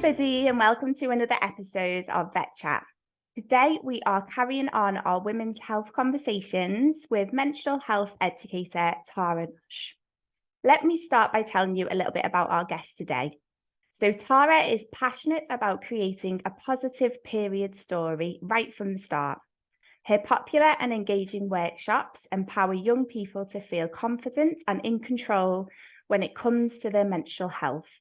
everybody, and welcome to another episode of VETchat. Today, we are carrying on our women's health conversations with Menstrual Health Educator, Tara Ghosh. Let me start by telling you a little bit about our guest today. So Tara is passionate about creating a positive period story right from the start. Her popular and engaging workshops empower young people to feel confident and in control when it comes to their menstrual health.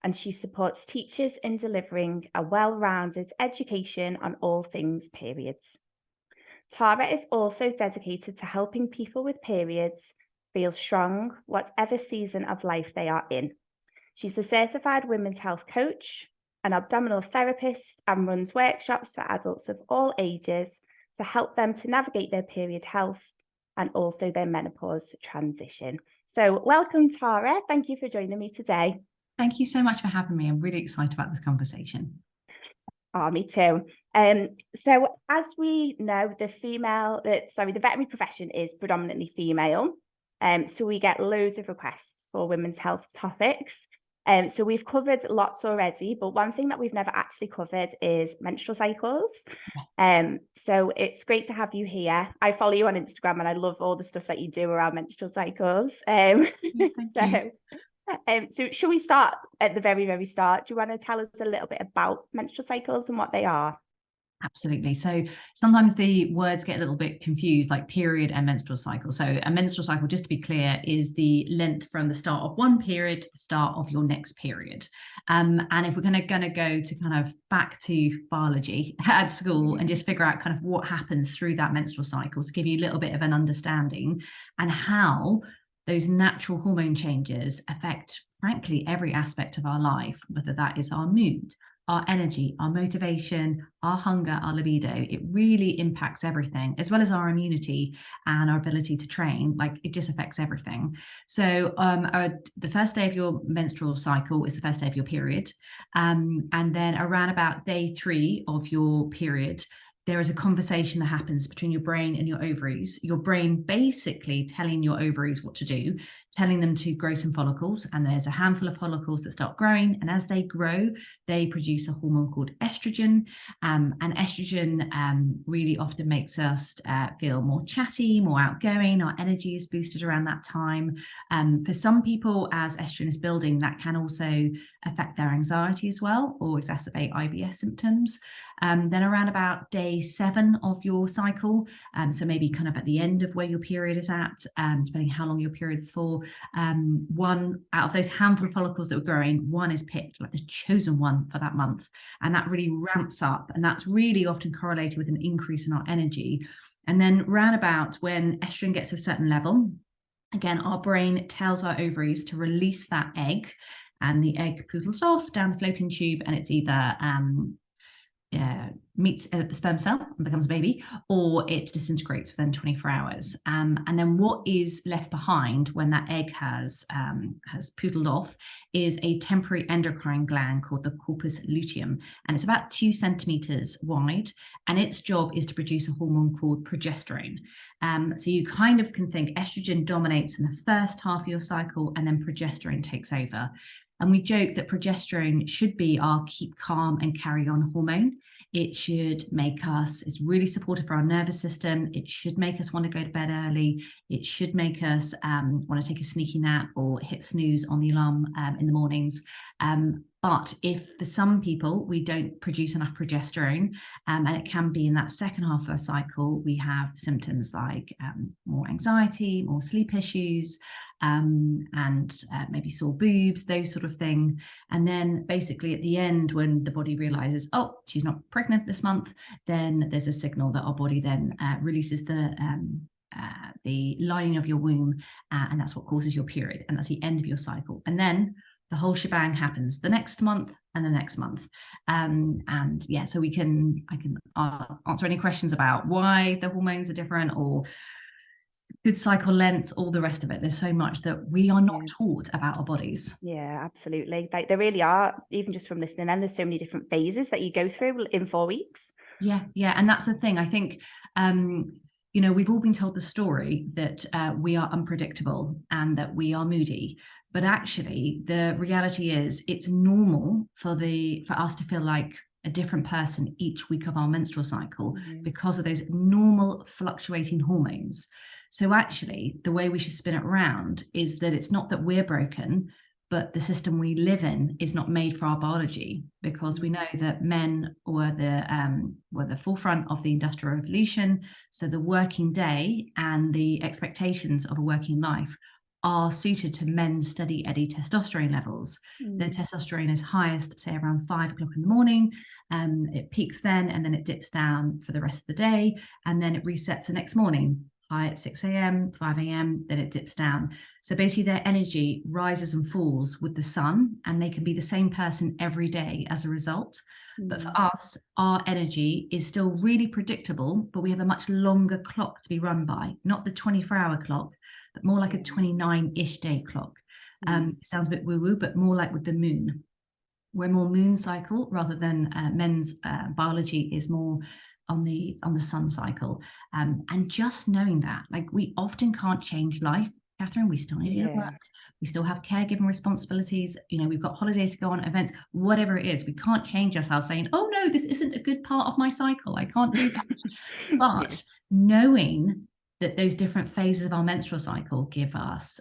And she supports teachers in delivering a well-rounded education on all things periods. Tara is also dedicated to helping people with periods feel strong, whatever season of life they are in. She's a certified women's health coach, an abdominal therapist, and runs workshops for adults of all ages to help them to navigate their period health and also their menopause transition. So welcome, Tara. Thank you for joining me today. Thank you so much for having me. I'm really excited about this conversation. Oh, me too. So as we know, the veterinary profession is predominantly female. So we get loads of requests for women's health topics. So we've covered lots already, but one thing that we've never actually covered is menstrual cycles. So it's great to have you here. I follow you on Instagram and I love all the stuff that you do around menstrual cycles. So should we start at the very, very start? Do you want to tell us a little bit about menstrual cycles and what they are? Absolutely. So sometimes the words get a little bit confused, like period and menstrual cycle. So a menstrual cycle, just to be clear, is the length from the start of one period to the start of your next period. And if we're going to go to kind of back to biology at school and just figure out kind of what happens through that menstrual cycle to give you a little bit of an understanding and how those natural hormone changes affect, frankly, every aspect of our life, whether that is our mood, our energy, our motivation, our hunger, our libido. It really impacts everything, as well as our immunity and our ability to train. Like, it just affects everything. So the first day of your menstrual cycle is the first day of your period. And then around about day 3 of your period, there is a conversation that happens between your brain and your ovaries. Your brain basically telling your ovaries what to do, telling them to grow some follicles. And there's a handful of follicles that start growing. And as they grow, they produce a hormone called estrogen. And estrogen really often makes us feel more chatty, more outgoing. Our energy is boosted around that time. For some people, as estrogen is building, that can also affect their anxiety as well, or exacerbate IBS symptoms. Then around about day 7 of your cycle, so maybe kind of at the end of where your period is at, depending how long your period is for, one out of those handful of follicles that were growing, one is picked, like the chosen one for that month. And that really ramps up. And that's really often correlated with an increase in our energy. And then round about when estrogen gets to a certain level, again, our brain tells our ovaries to release that egg, and the egg poodles off down the fallopian tube, and it's either meets a sperm cell and becomes a baby, or it disintegrates within 24 hours. And then what is left behind when that egg has poodled off is a temporary endocrine gland called the corpus luteum, and it's about 2 centimeters wide, and its job is to produce a hormone called progesterone. So you kind of can think estrogen dominates in the first half of your cycle, and then progesterone takes over. And we joke that progesterone should be our keep calm and carry on hormone. It should make us, it's really supportive for our nervous system. It should make us want to go to bed early. It should make us want to take a sneaky nap or hit snooze on the alarm in the mornings. But if for some people we don't produce enough progesterone, and it can be in that second half of our cycle, we have symptoms like more anxiety, more sleep issues, and maybe sore boobs, those sort of thing. And then basically at the end, when the body realizes, oh, she's not pregnant this month, then there's a signal that our body then releases the lining of your womb, and that's what causes your period, and that's the end of your cycle. And then the whole shebang happens the next month and the next month. And yeah, so I can answer any questions about why the hormones are different, or good cycle lengths, all the rest of it. There's so much that we are not taught about our bodies. Yeah, absolutely. Like, there really are, even just from listening, and there's so many different phases that you go through in 4 weeks. Yeah. And that's the thing. I think, we've all been told the story that we are unpredictable and that we are moody. But actually, the reality is it's normal for us to feel like a different person each week of our menstrual cycle because of those normal fluctuating hormones. So actually, the way we should spin it around is that it's not that we're broken, but the system we live in is not made for our biology, because we know that men were the forefront of the Industrial Revolution. So the working day and the expectations of a working life are suited to men's steady eddy testosterone levels. Their testosterone is highest, say, around 5 o'clock in the morning. It peaks then, and then it dips down for the rest of the day, and then it resets the next morning, high at 6 a.m., 5 a.m., then it dips down. So basically their energy rises and falls with the sun, and they can be the same person every day as a result. But for us, our energy is still really predictable, but we have a much longer clock to be run by, not the 24-hour clock, but more like a 29-ish day clock. It sounds a bit woo-woo, but more like with the moon. We're more moon cycle rather than men's biology is more on the sun cycle. And just knowing that, like, we often can't change life, Kathryn. We still need to work. We still have caregiving responsibilities. You know, we've got holidays to go on, events, whatever it is. We can't change ourselves saying, oh no, this isn't a good part of my cycle, I can't do that. But knowing that those different phases of our menstrual cycle give us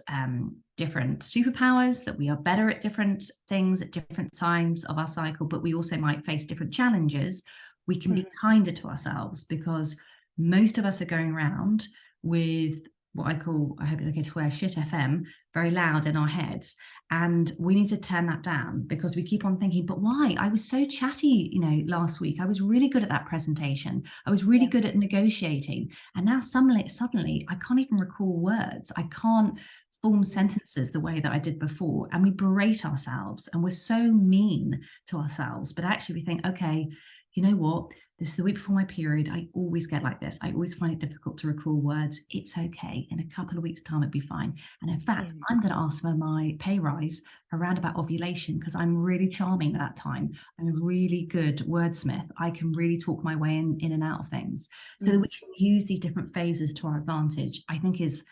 different superpowers, that we are better at different things at different times of our cycle, but we also might face different challenges. We can be kinder to ourselves, because most of us are going around with what I call, I hope it's okay to swear, shit FM, very loud in our heads. And we need to turn that down, because we keep on thinking, but why? I was so chatty, you know, last week. I was really good at that presentation. I was really good at negotiating. And now suddenly I can't even recall words. I can't form sentences the way that I did before. And we berate ourselves, and we're so mean to ourselves. But actually we think, okay, you know what? This is the week before my period. I always get like this. I always find it difficult to recall words. It's okay. In a couple of weeks' time, it'll be fine. And in fact, I'm going to ask for my pay rise around about ovulation, because I'm really charming at that time. I'm a really good wordsmith. I can really talk my way in and out of things, so that we can use these different phases to our advantage. I think is,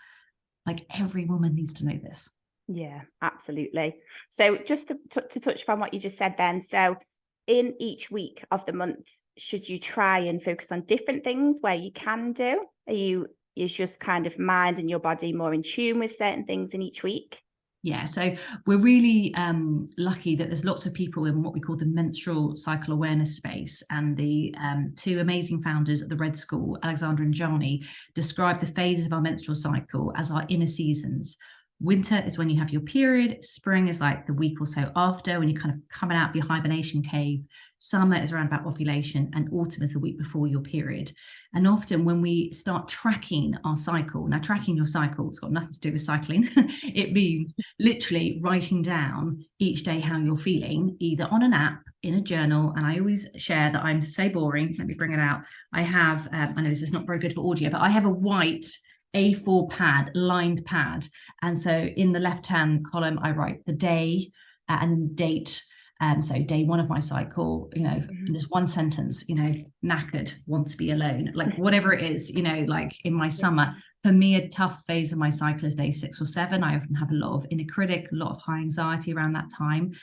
like, every woman needs to know this. Yeah, absolutely. So just to touch upon what you just said then, so in each week of the month, should you try and focus on different things where you can do? Is just kind of mind and your body more in tune with certain things in each week? Yeah, so we're really lucky that there's lots of people in what we call the menstrual cycle awareness space, and the two amazing founders at the Red School, Alexandra and Johnny, describe the phases of our menstrual cycle as our inner seasons. Winter is when you have your period. Spring is like the week or so after, when you're kind of coming out of your hibernation cave. Summer is around about ovulation, and autumn is the week before your period. And often when we start tracking our cycle, now tracking your cycle, it's got nothing to do with cycling. It means literally writing down each day how you're feeling, either on an app, in a journal. And I always share that I'm so boring. Let me bring it out. I have, I know this is not very good for audio, but I have a white A4 pad, lined pad. And so in the left-hand column, I write the day and date. So day one of my cycle, you know, there's one sentence, you know, knackered, want to be alone, like whatever it is, you know, like in my summer. For me, a tough phase of my cycle is day 6 or 7. I often have a lot of inner critic, a lot of high anxiety around that time.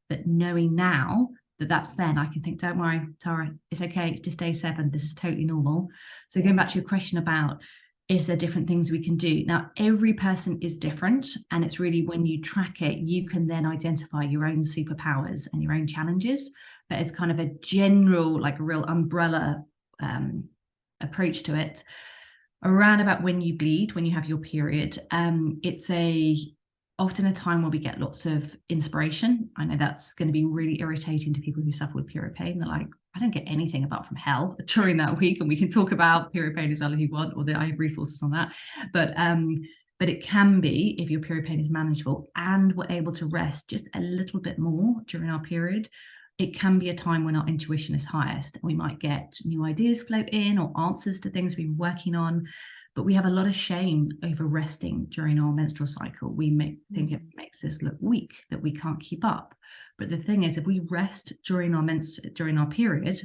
But knowing now that that's then, I can think, don't worry, Tara, it's okay. It's just day 7. This is totally normal. So going back to your question about, is there different things we can do? Now, every person is different, and it's really when you track it, you can then identify your own superpowers and your own challenges. But it's kind of a general, like a real umbrella approach to it. Around about when you bleed, when you have your period, it's often a time where we get lots of inspiration. I know that's going to be really irritating to people who suffer with period pain. They're like, I don't get anything apart from hell during that week. And we can talk about period pain as well if you want, or I have resources on that. But it can be, if your period pain is manageable and we're able to rest just a little bit more during our period, it can be a time when our intuition is highest. We might get new ideas float in, or answers to things we've been working on. But we have a lot of shame over resting during our menstrual cycle. We think it makes us look weak, that we can't keep up. But the thing is, if we rest during our period,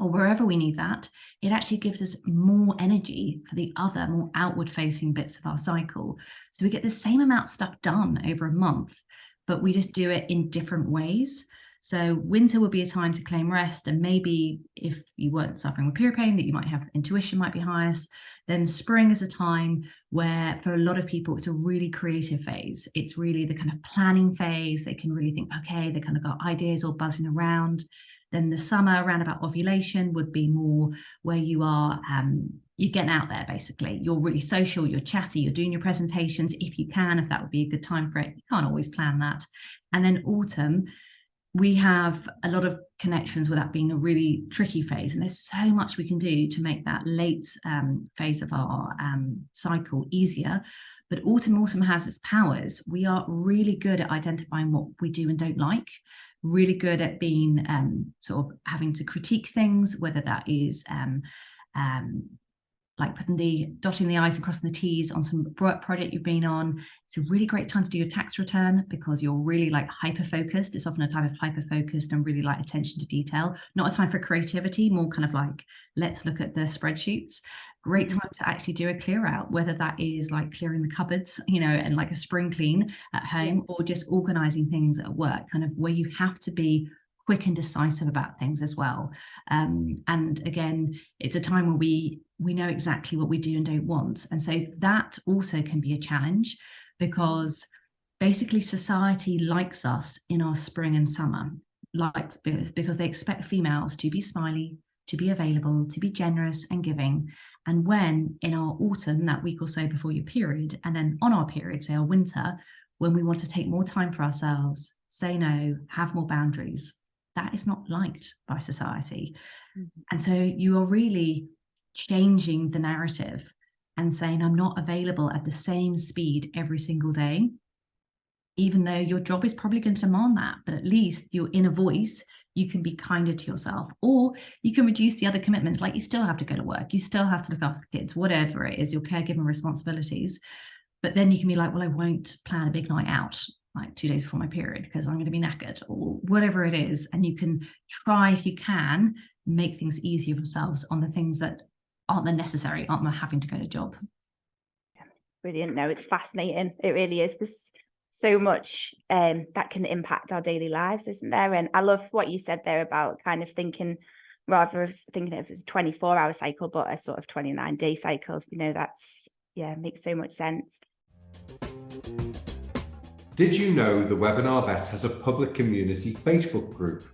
or wherever we need that, it actually gives us more energy for the other more outward facing bits of our cycle. So we get the same amount of stuff done over a month, but we just do it in different ways. So winter would be a time to claim rest, and maybe if you weren't suffering with period pain, that you might have intuition might be highest. Then spring is a time where for a lot of people it's a really creative phase. It's really the kind of planning phase. They can really think, okay, they kind of got ideas all buzzing around. Then the summer around about ovulation would be more where you are, you're getting out there basically. You're really social, you're chatty, you're doing your presentations if you can, if that would be a good time for it. You can't always plan that. And then autumn, we have a lot of connections with that being a really tricky phase. And there's so much we can do to make that late phase of our cycle easier. But autumn also has its powers. We are really good at identifying what we do and don't like, really good at being sort of having to critique things, whether that is like dotting the I's and crossing the T's on some work project you've been on. It's a really great time to do your tax return because you're really like hyper-focused. It's often a time of hyper-focused and really like attention to detail, not a time for creativity, more kind of like, let's look at the spreadsheets. Great time to actually do a clear out, whether that is like clearing the cupboards, you know, and like a spring clean at home, or just organizing things at work, kind of where you have to be quick and decisive about things as well. And again, it's a time where we know exactly what we do and don't want. And so that also can be a challenge because basically society likes us in our spring and summer, because they expect females to be smiley, to be available, to be generous and giving. And when in our autumn, that week or so before your period, and then on our period, say our winter, when we want to take more time for ourselves, say no, have more boundaries, that is not liked by society. And so you are really changing the narrative and saying, I'm not available at the same speed every single day, even though your job is probably going to demand that, but at least your inner voice, you can be kinder to yourself, or you can reduce the other commitments. Like you still have to go to work, you still have to look after the kids, whatever it is, your caregiving responsibilities. But then you can be like, well, I won't plan a big night out like 2 days before my period because I'm going to be knackered, or whatever it is. And you can try, if you can, make things easier for yourselves on the things that aren't the necessary, aren't the having to go to job. Brilliant. No, it's fascinating. It really is. There's so much that can impact our daily lives, isn't there? And I love what you said there about kind of thinking, rather of thinking of it as a 24-hour cycle, but a sort of 29-day cycle. You know, that's, yeah, makes so much sense. Did you know the Webinar Vet has a public community Facebook group?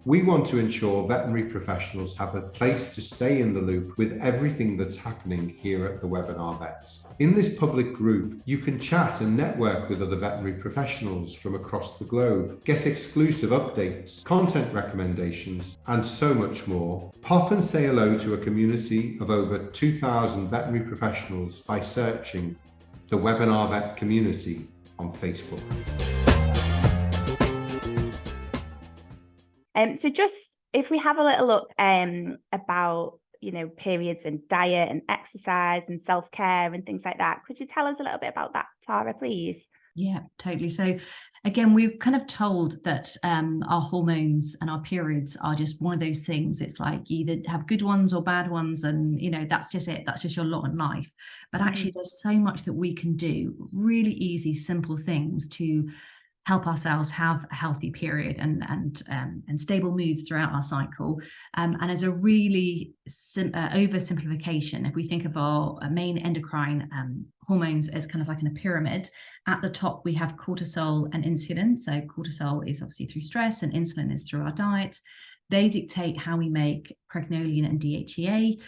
We want to ensure veterinary professionals have a place to stay in the loop with everything that's happening here at the Webinar Vet. In this public group, you can chat and network with other veterinary professionals from across the globe, get exclusive updates, content recommendations, and so much more. Pop and say hello to a community of over 2,000 veterinary professionals by searching the Webinar Vet community on Facebook. So just if we have a little look about, you know, periods and diet and exercise and self-care and things like that, could you tell us a little bit about that, Tara, please? Yeah, totally. So again, we're kind of told that our hormones and our periods are just one of those things. It's like you either have good ones or bad ones, and you know, that's just it. That's just your lot in life. But actually, there's so much that we can do, really easy, simple things to help ourselves have a healthy period and stable moods throughout our cycle. And as a really oversimplification, if we think of our main endocrine hormones as kind of like in a pyramid, at the top we have cortisol and insulin. So cortisol is obviously through stress and insulin is through our diet. They dictate how we make pregnenolone and DHEA.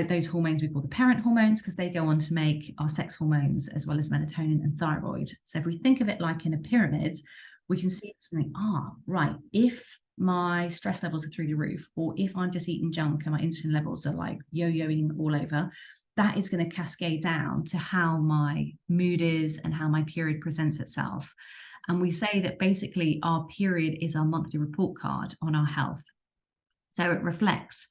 Those hormones we call the parent hormones because they go on to make our sex hormones as well as melatonin and thyroid. So if we think of it like in a pyramid, we can see something, right, if my stress levels are through the roof, or if I'm just eating junk and my insulin levels are like yo-yoing all over, that is going to cascade down to how my mood is and how my period presents itself. And we say that basically our period is our monthly report card on our health. So it reflects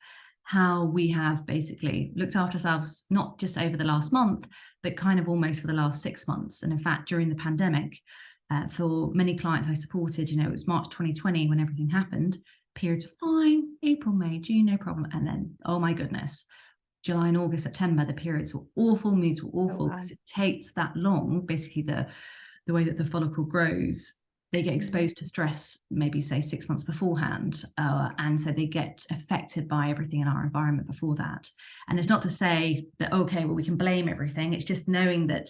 how we have basically looked after ourselves, not just over the last month, but kind of almost for the last 6 months. And in fact, during the pandemic, for many clients I supported, you know, it was March 2020 when everything happened, periods were fine, April, May, June, no problem. And then, oh my goodness, July and August, September, the periods were awful, moods were awful, because it takes that long. Basically, the way that the follicle grows, they get exposed to stress, maybe say 6 months beforehand. And so they get affected by everything in our environment before that. And it's not to say that, okay, well, we can blame everything. It's just knowing that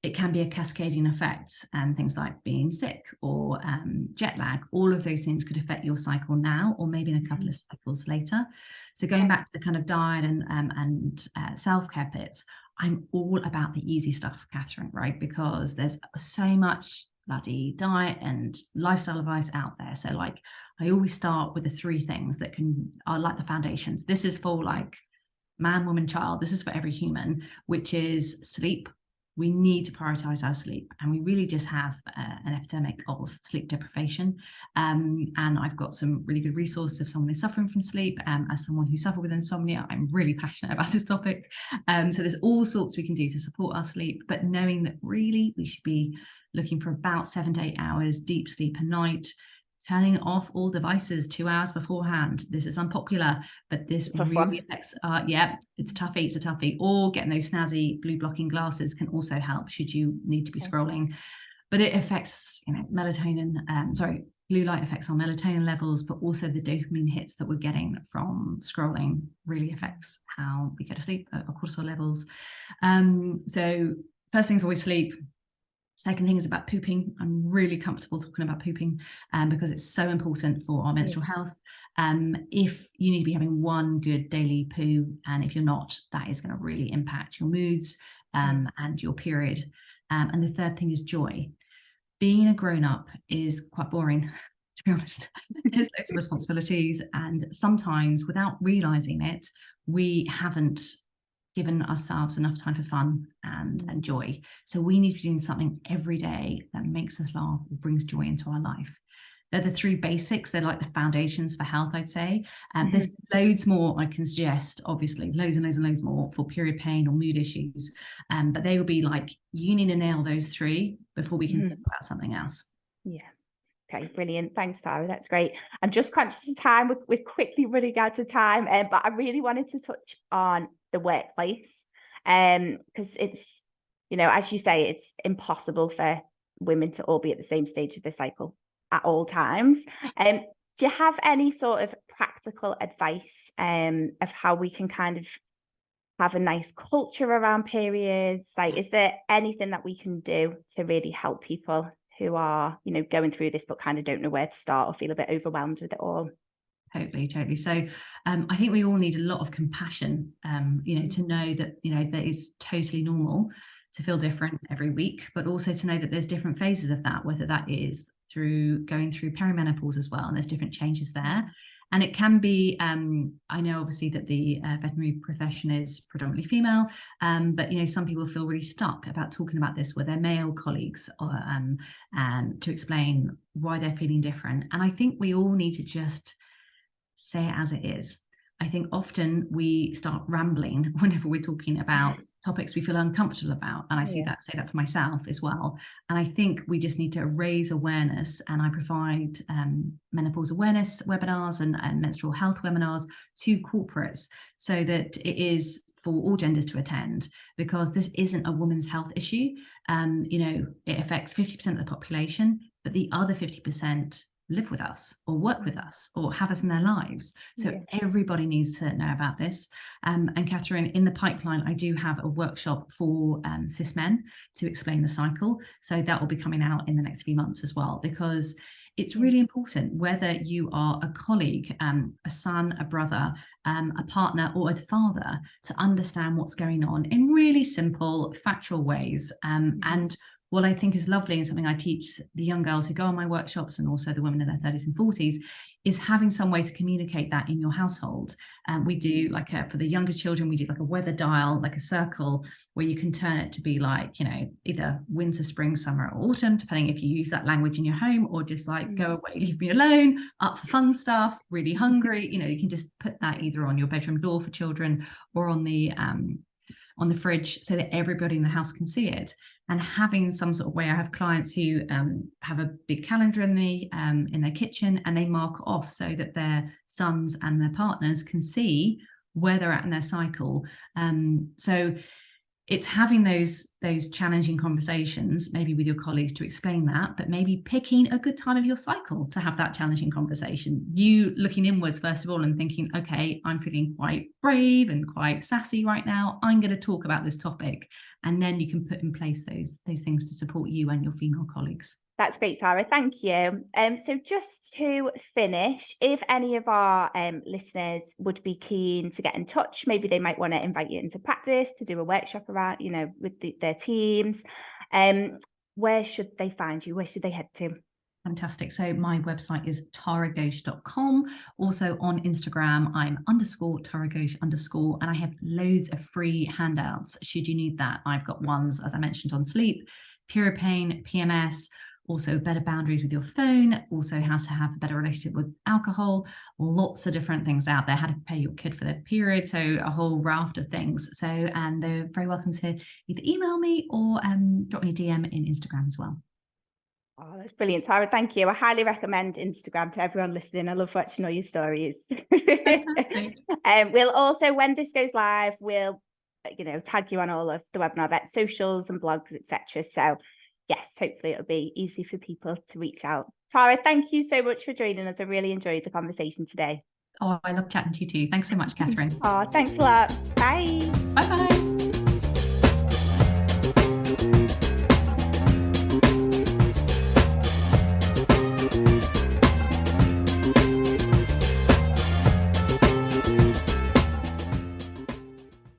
it can be a cascading effect, and things like being sick or jet lag, all of those things could affect your cycle now, or maybe in a couple of cycles later. So going back to the kind of diet and self-care bits, I'm all about the easy stuff, Kathryn, right? Because there's so much bloody diet and lifestyle advice out there. So like, I always start with the 3 things that are like the foundations. This is for like man, woman, child. This is for every human, which is sleep. We need to prioritize our sleep, and we really just have an epidemic of sleep deprivation. And I've got some really good resources if someone is suffering from sleep. As someone who suffered with insomnia, I'm really passionate about this topic. So there's all sorts we can do to support our sleep, but knowing that really we should be looking for about 7 to 8 hours deep sleep a night, turning off all devices 2 hours beforehand. This is unpopular, but this really affects, it's toughy, it's a toughie. Or getting those snazzy blue blocking glasses can also help should you need to be scrolling. But it affects, melatonin, blue light affects our melatonin levels, but also the dopamine hits that we're getting from scrolling really affects how we go to sleep, our cortisol levels. So first thing is always sleep. Second thing is about pooping. I'm really comfortable talking about pooping because it's so important for our menstrual health. If you need to be having one good daily poo, and if you're not, that is going to really impact your moods and your period. And the third thing is joy. Being a grown-up is quite boring, to be honest. There's loads of responsibilities, and sometimes without realizing it, we haven't given ourselves enough time for fun and joy. So we need to be doing something every day that makes us laugh or brings joy into our life. They're the 3 basics. They're like the foundations for health, I'd say. There's loads more I can suggest, obviously, loads and loads and loads more for period pain or mood issues. But they will be like, you need to nail those 3 before we can think about something else. Yeah. Okay, brilliant. Thanks, Tara. That's great. I'm just conscious of time. We're quickly running out of time, but I really wanted to touch on the workplace, because it's, as you say, it's impossible for women to all be at the same stage of the cycle at all times. Do you have any sort of practical advice of how we can kind of have a nice culture around periods? Like, is there anything that we can do to really help people who are, going through this but kind of don't know where to start or feel a bit overwhelmed with it all? Totally. So I think we all need a lot of compassion, to know that, that is totally normal to feel different every week, but also to know that there's different phases of that, whether that is through going through perimenopause as well, and there's different changes there. And it can be, I know obviously that the veterinary profession is predominantly female, but some people feel really stuck about talking about this with their male colleagues, or to explain why they're feeling different. And I think we all need to just say it as it is. I think often we start rambling whenever we're talking about topics we feel uncomfortable about. And I say that for myself as well. And I think we just need to raise awareness. And I provide menopause awareness webinars and menstrual health webinars to corporates, so that it is for all genders to attend, because this isn't a women's health issue. It affects 50% of the population, but the other 50% live with us or work with us or have us in their lives. So everybody needs to know about this. And Kathryn, in the pipeline, I do have a workshop for cis men to explain the cycle. So that will be coming out in the next few months as well, because it's really important, whether you are a colleague, a son, a brother, a partner, or a father, to understand what's going on in really simple, factual ways. And what I think is lovely, and something I teach the young girls who go on my workshops, and also the women in their 30s and 40s, is having some way to communicate that in your household. We do for the younger children, we do like a weather dial, like a circle, where you can turn it to be like, either winter, spring, summer, or autumn, depending if you use that language in your home, or just like go away, leave me alone, up for fun stuff, really hungry. You can just put that either on your bedroom door for children or on the fridge, so that everybody in the house can see it. and having some sort of way. I have clients who have a big calendar in their kitchen, and they mark off so that their sons and their partners can see where they're at in their cycle. So it's having those challenging conversations, maybe with your colleagues, to explain that, but maybe picking a good time of your cycle to have that challenging conversation. You looking inwards, first of all, and thinking, okay, I'm feeling quite brave and quite sassy right now. I'm going to talk about this topic. And then you can put in place those things to support you and your female colleagues. That's great, Tara. Thank you. So just to finish, if any of our listeners would be keen to get in touch, maybe they might want to invite you into practice to do a workshop around, with their teams. Where should they find you? Where should they head to? Fantastic. So my website is taraghosh.com. Also on Instagram, I'm _Tara Ghosh _, and I have loads of free handouts should you need that. I've got ones, as I mentioned, on sleep, period pain, PMS, also better boundaries with your phone, also how to have a better relationship with alcohol, lots of different things out there, how to prepare your kid for their period, so a whole raft of things. So, and they're very welcome to either email me or drop me a DM in Instagram as well. Oh, that's brilliant, Tara. Thank you. I highly recommend Instagram to everyone listening. I love watching all your stories. We'll also, when this goes live, we'll tag you on all of the Webinar Vet socials and blogs, etc. So yes, hopefully it'll be easy for people to reach out. Tara, thank you so much for joining us. I really enjoyed the conversation today. Oh, I love chatting to you too. Thanks so much, Kathryn. Oh, thanks a lot. Bye. Bye-bye.